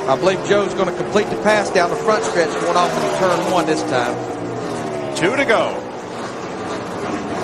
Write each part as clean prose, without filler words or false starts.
I believe Joe's going to complete the pass down the front stretch going off into turn 1 this time. 2 to go.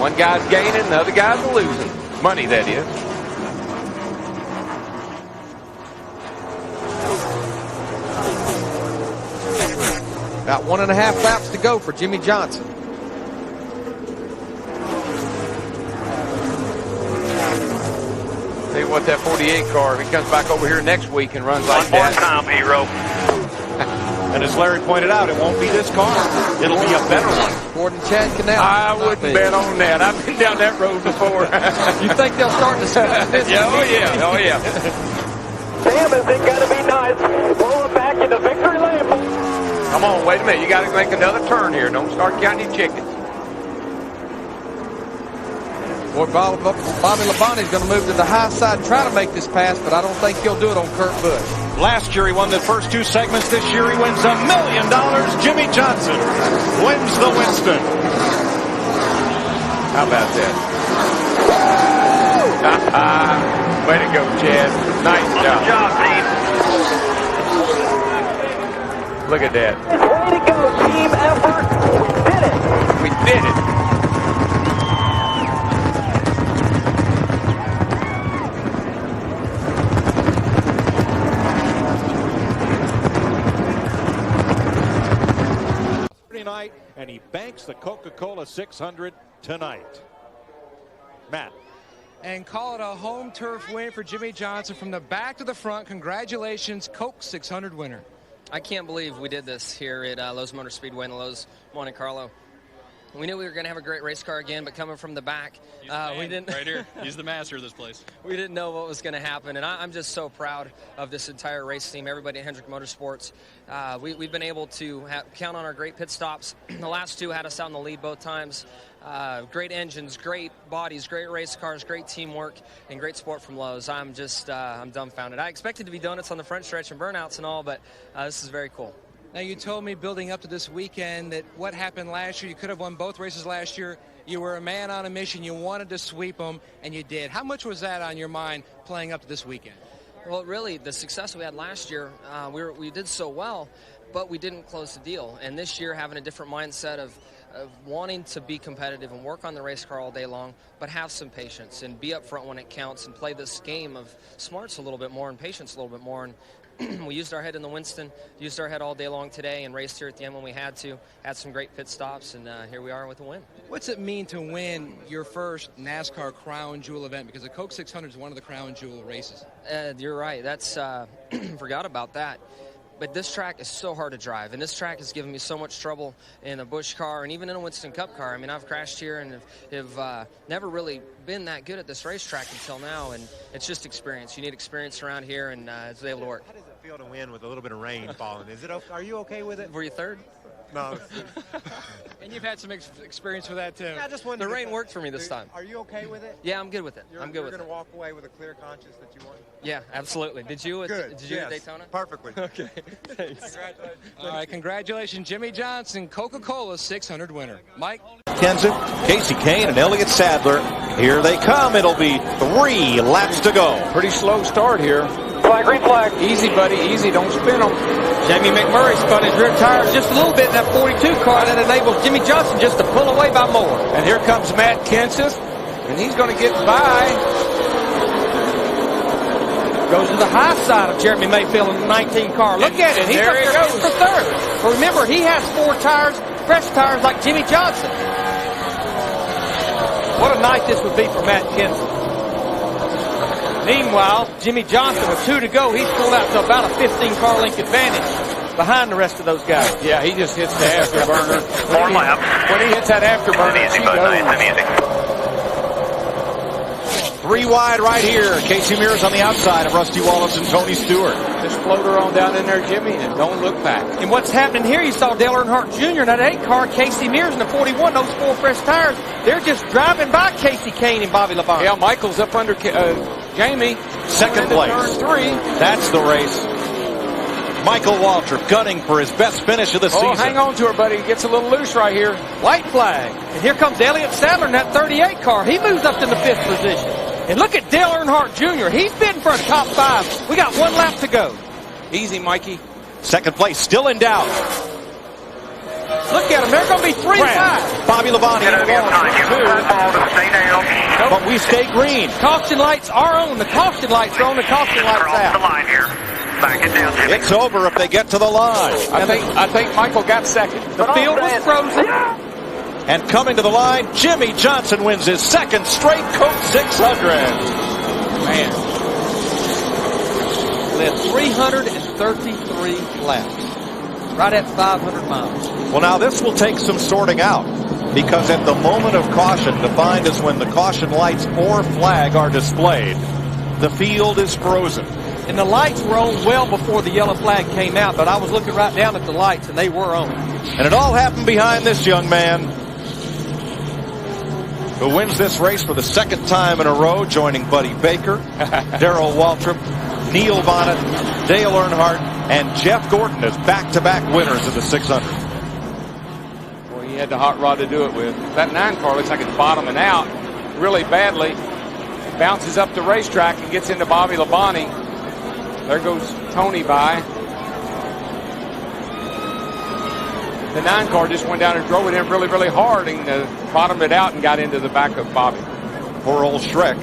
One guy's gaining, the other guy's losing. Money, that is. About 1.5 laps to go for Jimmie Johnson. Tell you what, that 48 car, if he comes back over here next week and runs like One more that. time, hero. And as Larry pointed out, it won't be this car. It'll be a better one. Gordon Chad Canal. I wouldn't bet on that. I've been down that road before. You think they'll start discussing this? Yeah, oh yeah, oh yeah. Sam, is it going to be nice? Rolling back into victory lane. Come on, wait a minute. You got to make another turn here. Don't start counting chickens. Boy, Bobby LaPlante is going to move to the high side and try to make this pass, but I don't think he'll do it on Kurt Busch. Last year he won the first 2 segments. This year he wins $1 million. Jimmie Johnson wins the Winston. How about that? Way to go, Chad. Nice job. Good job, team. Look at that. Way to go, team effort. We did it. We did it. Night, and he banks the Coca-Cola 600 tonight. Matt. And call it a home turf win for Jimmie Johnson from the back to the front. Congratulations, Coke 600 winner. I can't believe we did this here at Lowe's Motor Speedway in Lowe's Monte Carlo. We knew we were going to have a great race car again, but coming from the back, we didn't. Right here, he's the master of this place. We didn't know what was going to happen, and I'm just so proud of this entire race team, everybody at Hendrick Motorsports. We've been able to count on our great pit stops. The last 2 had us out in the lead both times. Great engines, great bodies, great race cars, great teamwork, and great support from Lowe's. I'm dumbfounded. I expected to be donuts on the front stretch and burnouts and all, but this is very cool. Now, you told me building up to this weekend that what happened last year, you could have won both races last year. You were a man on a mission. You wanted to sweep them, and you did. How much was that on your mind playing up to this weekend? Well, really, the success we had last year, we did so well, but we didn't close the deal. And this year, having a different mindset of wanting to be competitive and work on the race car all day long, but have some patience and be up front when it counts and play this game of smarts a little bit more and patience a little bit more. And we used our head in the Winston, used our head all day long today, and raced here at the end when we had to. Had some great pit stops, and here we are with a win. What's it mean to win your first NASCAR Crown Jewel event? Because the Coke 600 is one of the Crown Jewel races. You're right. That's forgot about that. But this track is so hard to drive, and this track has given me so much trouble in a Busch car and even in a Winston Cup car. I mean, I've crashed here and have never really been that good at this racetrack until now, and it's just experience. You need experience around here, and it's able to work. How does it feel to win with a little bit of rain falling? Are you okay with it? Were you third? No. And you've had some experience with that, too. Yeah, I just wondered the rain worked for me this time. Are you okay with it? Yeah, I'm good with it. I'm good with it. You're going to walk away with a clear conscience that you won? Yeah, absolutely. Did you Good. Did you at Daytona? Perfectly. Okay. Thanks. All right, congratulations, Jimmie Johnson, Coca-Cola 600 winner. Mike? Kensit, Casey Kane, and Elliott Sadler. Here they come. It'll be 3 laps to go. Pretty slow start here. Flag, green flag. Easy, buddy, easy. Don't spin them. Jamie McMurray spun his rear tires just a little bit in that 42 car. That enables Jimmie Johnson just to pull away by more. And here comes Matt Kenseth, and he's going to get by. Goes to the high side of Jeremy Mayfield in the 19 car. Look at it. He's up there goes for third. But remember, he has 4 tires, fresh tires like Jimmie Johnson. What a night this would be for Matt Kenseth. Meanwhile, Jimmie Johnson with 2 to go. He's pulled out to about a 15-car length advantage behind the rest of those guys. Yeah, he just hits the afterburner. 4 laps. When he hits that afterburner, Easy, bud. Nice and easy. 3 wide right here. Casey Mears on the outside of Rusty Wallace and Tony Stewart. Just float her on down in there, Jimmy, and don't look back. And what's happening here, you saw Dale Earnhardt Jr. in that 8 car, Casey Mears in the 41, those 4 fresh tires. They're just driving by Casey Kane and Bobby LaPlante. Yeah, Michael's up under Jamie. Second place. Turn 3. That's the race. Michael Waltrip gunning for his best finish of the season. Hang on to her, buddy. He gets a little loose right here. White flag. And here comes Elliott Sadler in that 38 car. He moves up to the 5th position. And look at Dale Earnhardt Jr. He's bidding for a top 5. We got 1 lap to go. Easy, Mikey. Second place, still in doubt. Look at them. They're going to be 3 and 5. Bobby Labonte in the but we stay green. Caution lights are on. The caution lights are on. The caution lights out. The line here. Back it down, Jimmie. It's over if they get to the line. I think Michael got second. The field was frozen. And coming to the line, Jimmie Johnson wins his second straight Coke 600. Man. Led 333 laps. Right at 500 miles. Well, now this will take some sorting out, because at the moment of caution, defined as when the caution lights or flag are displayed, the field is frozen. And the lights were on well before the yellow flag came out, but I was looking right down at the lights, and they were on. And it all happened behind this young man, who wins this race for the second time in a row, joining Buddy Baker, Darrell Waltrip, Neil Bonnet, Dale Earnhardt, and Jeff Gordon as back-to-back winners of the 600. Well, he had the hot rod to do it with. That 9 car looks like it's bottoming out really badly. Bounces up the racetrack and gets into Bobby Labonte. There goes Tony by. The 9 car just went down and drove it in really, really hard and bottomed it out and got into the back of Bobby. Poor old Shrek.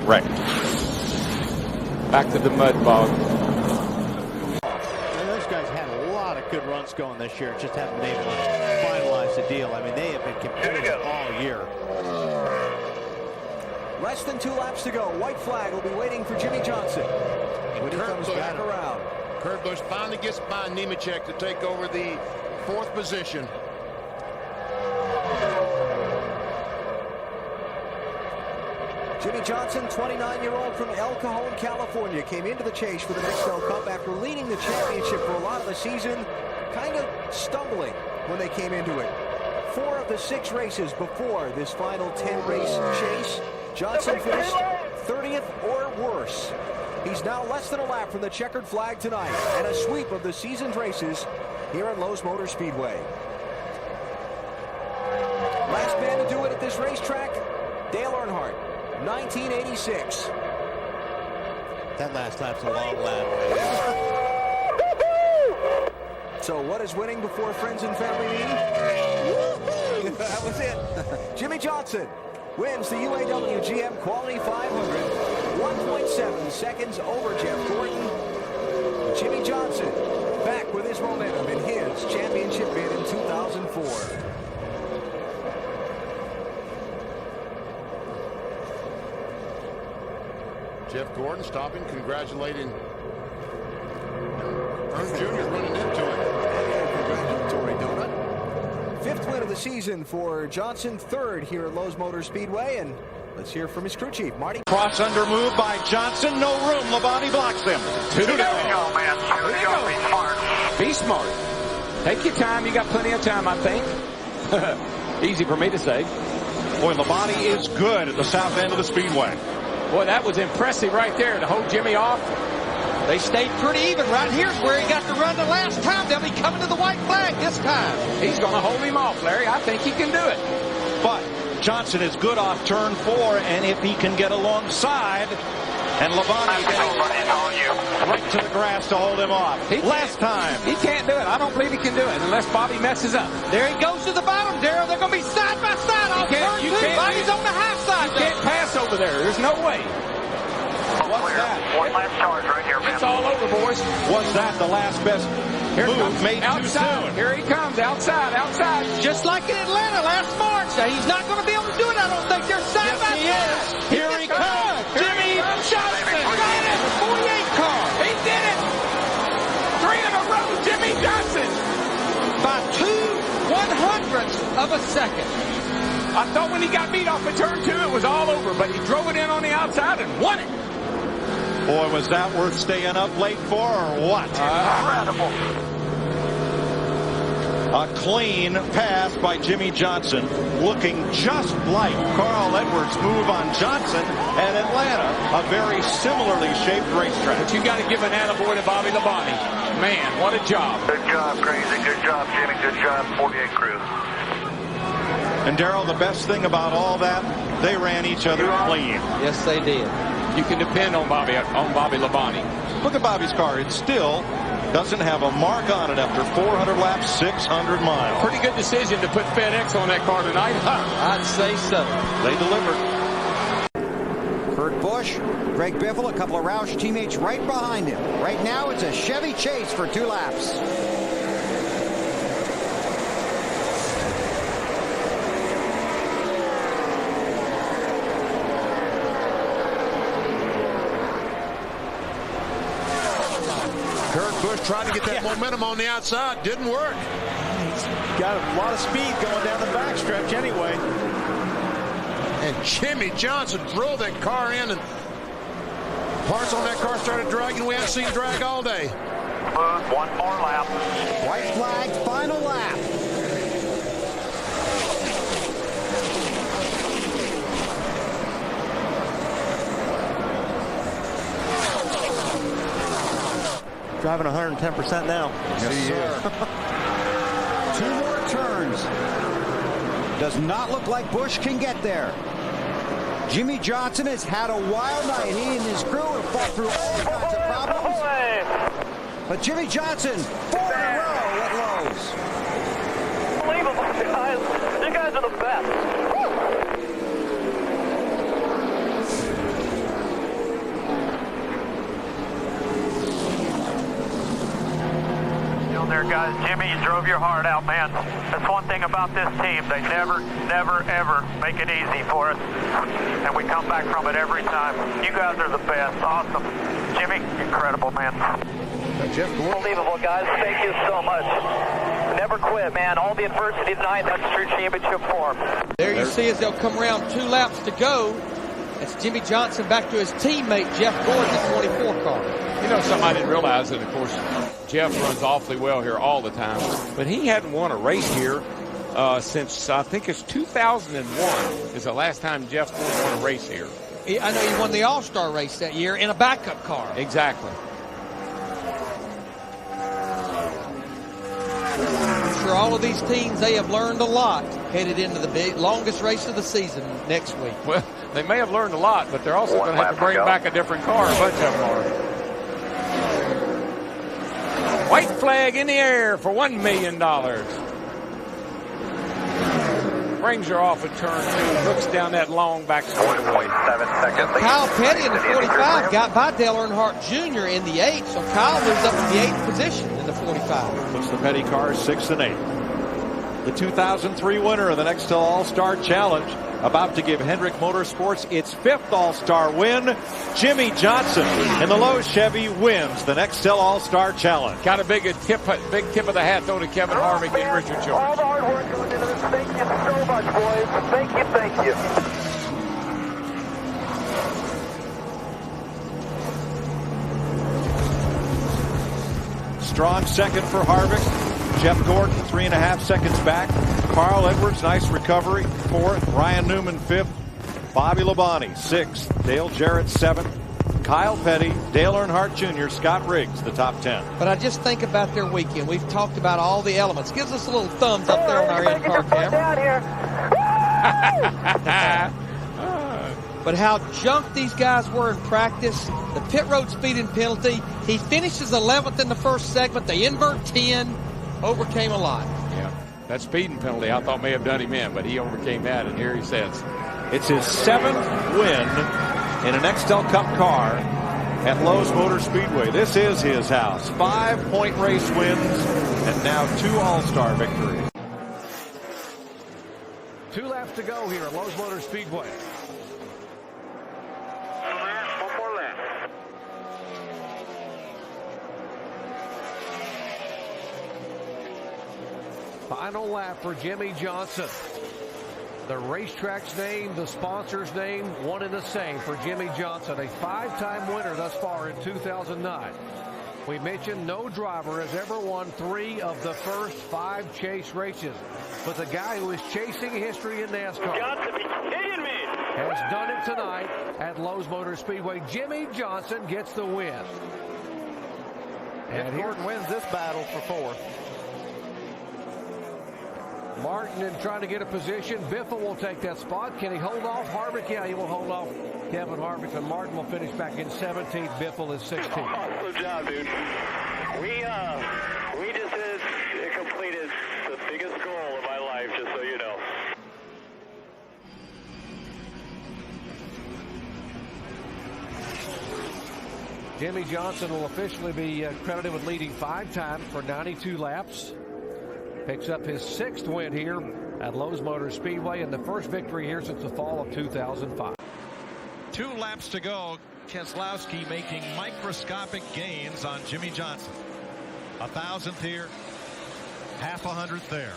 Wrecked. Back to the mud bog. Those guys had a lot of good runs going this year. Just haven't been able to finalize the deal. I mean, they have been competitive all year. Less than 2 laps to go. White flag will be waiting for Jimmie Johnson when he comes back around. Kurt Busch finally gets by Nemechek to take over the 4th position. Jimmie Johnson, 29-year-old from El Cajon, California, came into the chase for the Nextel Cup after leading the championship for a lot of the season, kind of stumbling when they came into it. 4 of the 6 races before this final 10-race chase, Johnson finished 30th or worse. He's now less than a lap from the checkered flag tonight and a sweep of the season's races here at Lowe's Motor Speedway. Last man to do it at this racetrack, Dale Earnhardt, 1986. That last lap's a long lap. So what is winning before friends and family meeting? That was it. Jimmie Johnson wins the UAW-GM Quality 500, 1.7 seconds over Jeff Gordon. Jimmie Johnson back with his momentum in his championship bid in 2004. Jeff Gordon stopping, congratulating Ern Jr. running into him. Congratulatory donut. 5th win of the season for Johnson, 3rd here at Lowe's Motor Speedway, and let's hear from his crew chief, Marty. Cross under move by Johnson, no room. Labonte blocks him. 2 to go. Go, man. Be smart. Be smart. Take your time. You got plenty of time, I think. Easy for me to say. Boy, Labonte is good at the south end of the speedway. Boy, that was impressive right there to hold Jimmie off. They stayed pretty even. Right here's where he got to run the last time. They'll be coming to the white flag this time. He's going to hold him off, Larry. I think he can do it. But Johnson is good off turn 4, and if he can get alongside, and Labonte right to the grass to hold him off. Last time. He can't do it. I don't believe he can do it unless Bobby messes up. There he goes to the bottom, Darrell. They're going to be side by side on turn 2. Bobby's on the half side. You can't pass over there. There's no way. What's that? 1 lap charge right here, man. It's all over, boys. Was that the last best move made outside. Too soon? Here he comes. Outside. Outside. Just like in Atlanta last March. Now, he's not going to be able to do it, I don't think. They're side by side. Here he comes. Jimmie Johnson. Got it. 48 car. He did it. 3 in a row. Jimmie Johnson. By 2/100ths of a second. I thought when he got beat off at turn 2, it was all over, but he drove it in on the outside and won it. Boy, was that worth staying up late for, or what? Incredible. A clean pass by Jimmie Johnson, looking just like Carl Edwards' move on Johnson at Atlanta, a very similarly shaped racetrack. But you got to give an attaboy to Bobby Labonte. Man, what a job. Good job, Crazy. Good job, Jimmie. Good job, 48 crew. And Darrell, the best thing about all that, they ran each other clean. Yes, they did. You can depend on Bobby Labonte. Look at Bobby's car. It still doesn't have a mark on it after 400 laps, 600 miles. Pretty good decision to put FedEx on that car tonight. I'd say so. They delivered. Kurt Busch, Greg Biffle, a couple of Roush teammates right behind him. Right now it's a Chevy chase for 2 laps. Kurt Busch tried to get that momentum on the outside. Didn't work. He's got a lot of speed going down the backstretch anyway. And Jimmie Johnson drove that car in, and parts on that car started dragging. We haven't seen drag all day. One more lap. White flag, final lap. Driving 110% now. Yes, sir. 2 more turns. Does not look like Busch can get there. Jimmie Johnson has had a wild night. He and his crew have fought through all kinds of problems. But Jimmie Johnson, 4 in a row at Lowe's. Unbelievable, guys. You guys are the best. There, guys. Jimmie, you drove your heart out, man. That's one thing about this team. They never, ever make it easy for us. And we come back from it every time. You guys are the best. Awesome. Jimmie, incredible, man. Unbelievable, guys. Thank you so much. Never quit, man. All the adversity tonight, that's true championship form. There you see as they'll come around 2 laps to go. It's Jimmie Johnson back to his teammate, Jeff Gordon, the 24 car. You know, something I didn't realize, and of course, Jeff runs awfully well here all the time, but he hadn't won a race here since, I think it's 2001 is the last time Jeff Gordon won a race here. I know he won the All-Star race that year in a backup car. Exactly. I'm sure all of these teams, they have learned a lot headed into the longest race of the season next week. Well, they may have learned a lot, but they're also going to have to bring back a different car. A bunch of them are. White flag in the air for $1 million. Brings her off at turn 2, looks down that long back straightaway. Kyle Petty in the 45 got by Dale Earnhardt Jr. in the 8, so Kyle moves up to the 8th position in the 45. Puts the Petty cars 6 and 8. The 2003 winner of the Nextel All-Star Challenge, about to give Hendrick Motorsports its 5th All-Star win. Jimmie Johnson in the Lowe's Chevy wins the Nextel All-Star Challenge. Got a big tip of the hat, though, to Kevin Harvick and Richard George. All the hard work going into this. Thank you so much, boys. Thank you, thank you. Strong second for Harvick. Jeff Gordon 3.5 seconds back. Carl Edwards, nice recovery, 4th. Ryan Newman 5th. Bobby Labonte 6th. Dale Jarrett 7th. Kyle Petty, Dale Earnhardt Jr., Scott Riggs, the top 10. But I just think about their weekend. We've talked about all the elements. Gives us a little thumbs up there on our in-car camera. But how junked these guys were in practice. The pit road speeding penalty. He finishes 11th in the first segment. They invert 10. Overcame a lot. Yeah, that speeding penalty I thought may have done him in, but he overcame that, and here he sits. It's his 7th win in an Nextel Cup car at Lowe's Motor Speedway. This is his house. 5-point race wins, and now 2 All-Star victories. 2 laps to go here at Lowe's Motor Speedway. One more lap. Final lap for Jimmie Johnson. The racetrack's name, the sponsor's name, one and the same for Jimmie Johnson, a 5-time winner thus far in 2009. We mentioned no driver has ever won 3 of the first 5 chase races. But the guy who is chasing history in NASCAR has done it tonight at Lowe's Motor Speedway. Jimmie Johnson gets the win. And Gordon wins this battle for 4th. Martin trying to get a position. Biffle will take that spot. Can he hold off Harvick? Yeah, he will hold off Kevin Harvick and Martin will finish back in 17th. Biffle is 16th. Awesome job, dude. We just completed the biggest goal of my life, just so you know. Jimmie Johnson will officially be credited with leading 5 times for 92 laps. Picks up his 6th win here at Lowe's Motor Speedway and the first victory here since the fall of 2005. 2 laps to go. Keselowski making microscopic gains on Jimmie Johnson. 1,000th here, half 100th there.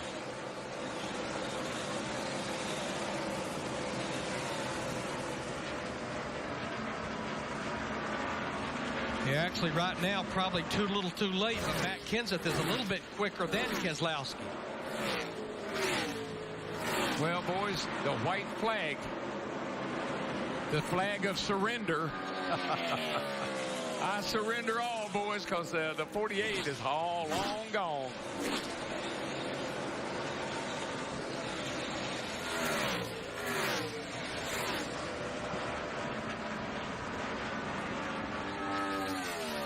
Yeah, actually right now probably too little too late, but Matt Kenseth is a little bit quicker than Keselowski. Well, boys, the white flag, the flag of surrender. I surrender all, boys, because the 48 is all long gone.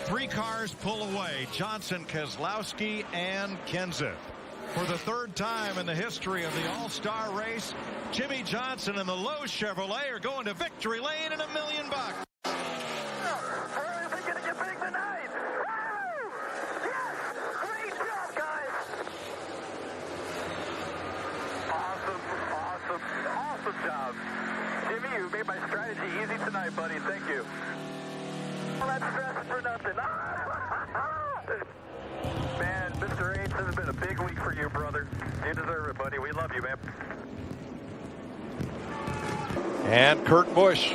Three cars pull away: Johnson, Keselowski, and Kenseth. For the 3rd time in the history of the All-Star race, Jimmie Johnson and the Lowe's Chevrolet are going to victory lane and $1 million. Awesome job. Jimmie, you made my strategy easy tonight, buddy. Thank you. All that stress for nothing. Man, Mr. H, this has been a big week for you, brother. You deserve it, buddy. We love you, man. And Kurt Busch,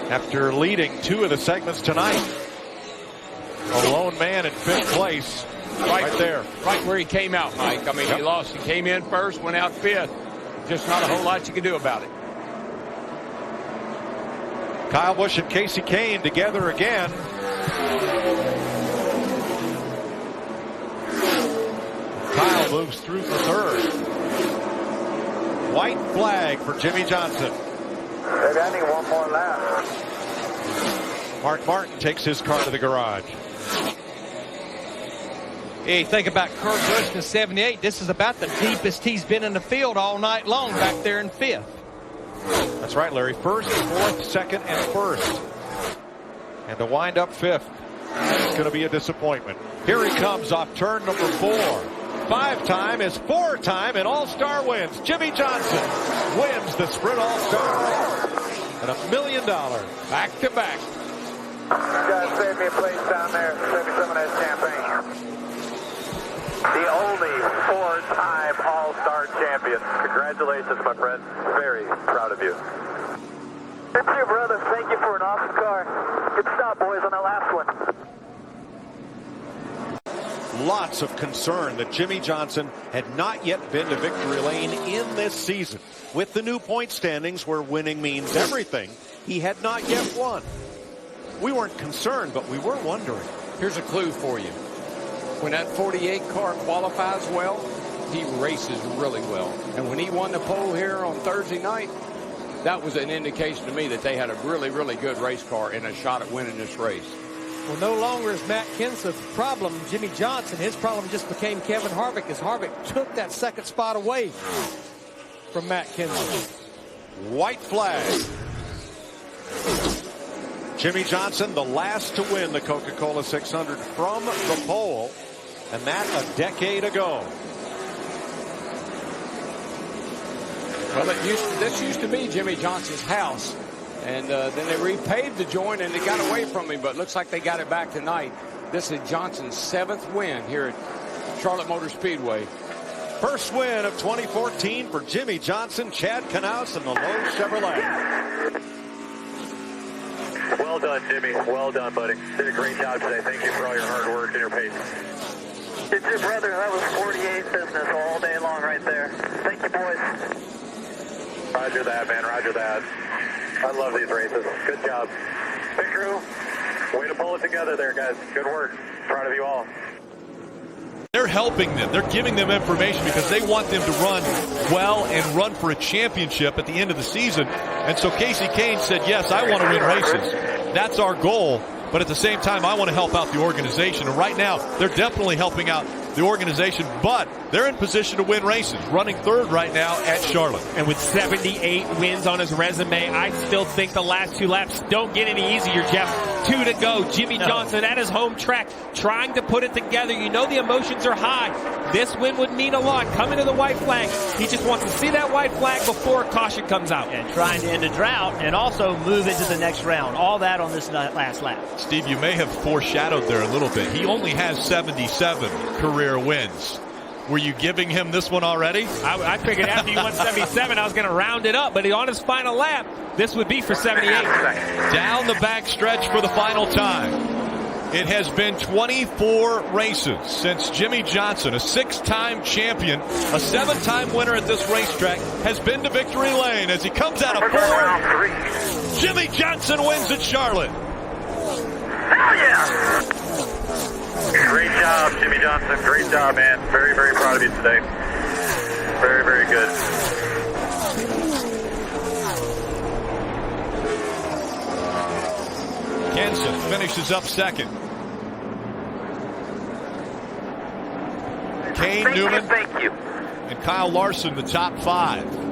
after leading 2 of the segments tonight, a lone man in 5th place. Right there. Right where he came out, Mike. I mean, he lost. He came in first, went out 5th. Just not a whole lot you can do about it. Kyle Busch and Casey Kane together again. Kyle moves through for 3rd. White flag for Jimmie Johnson. Maybe I need one more lap. Mark Martin takes his car to the garage. Hey, think about Kurt Busch in 78. This is about the deepest he's been in the field all night long back there in 5th. That's right, Larry. 1st, 4th, 2nd, and 1st. And to wind up 5th, it's going to be a disappointment. Here he comes off turn number 4. 5-time is 4-time in All-Star wins. Jimmie Johnson wins the Sprint All-Star race. And $1 million. Back to back. You guys save me a place down there. Save me some of that champagne. The only 4-time All-Star champion. Congratulations, my friend. Very proud of you. Thank you, brother. Thank you for an awesome car. Good stop, boys, on that last one. Lots of concern that Jimmie Johnson had not yet been to victory lane in this season. With the new point standings where winning means everything, he had not yet won. We weren't concerned, but we were wondering. Here's a clue for you. When that 48 car qualifies well, he races really well. And when he won the pole here on Thursday night, that was an indication to me that they had a really, really good race car and a shot at winning this race. Well, no longer is Matt Kenseth's problem Jimmie Johnson. His problem just became Kevin Harvick, as Harvick took that 2nd spot away from Matt Kenseth. White flag. Jimmie Johnson, the last to win the Coca-Cola 600 from the pole, and that a decade ago. Well, this used to be Jimmie Johnson's house, and then they repaved the joint and they got away from him, but looks like they got it back tonight. This is Johnson's 7th win here at Charlotte Motor Speedway. First win of 2014 for Jimmie Johnson, Chad Knaus, and the Lowe's Chevrolet. Well done, Jimmie. Well done, buddy. Did a great job today. Thank you for all your hard work and your patience. Did you, brother? That was 48 business all day long right there. Thank you, boys. Roger that, man. Roger that. I love these races. Good job. Pit crew, way to pull it together there, guys. Good work. Proud of you all. They're helping them. They're giving them information because they want them to run well and run for a championship at the end of the season. And so Casey Kane said, yes, I want to win races. That's our goal. But at the same time, I want to help out the organization. And right now, they're definitely helping out the organization, but they're in position to win races, running third right now at Charlotte. And with 78 wins on his resume, I still think the last 2 laps don't get any easier, Jeff. 2 to go. Jimmie Johnson at his home track, trying to put it together. You know the emotions are high. This win would mean a lot. Coming to the white flag, he just wants to see that white flag before caution comes out. And trying to end a drought and also move into the next round. All that on this last lap. Steve, you may have foreshadowed there a little bit. He only has 77 career wins. Were you giving him this one already? I figured after he won 77, I was going to round it up, but on his final lap, this would be for 78. Down the back stretch for the final time. It has been 24 races since Jimmie Johnson, a 6-time champion, a 7-time winner at this racetrack, has been to victory lane as he comes out of 4. Jimmie Johnson wins at Charlotte. Hell yeah! Great job, Jimmie Johnson. Great job, man. Very, very proud of you today. Very, very good. Kenson finishes up second. Kane, Newman, thank you. and Kyle Larson, the top 5.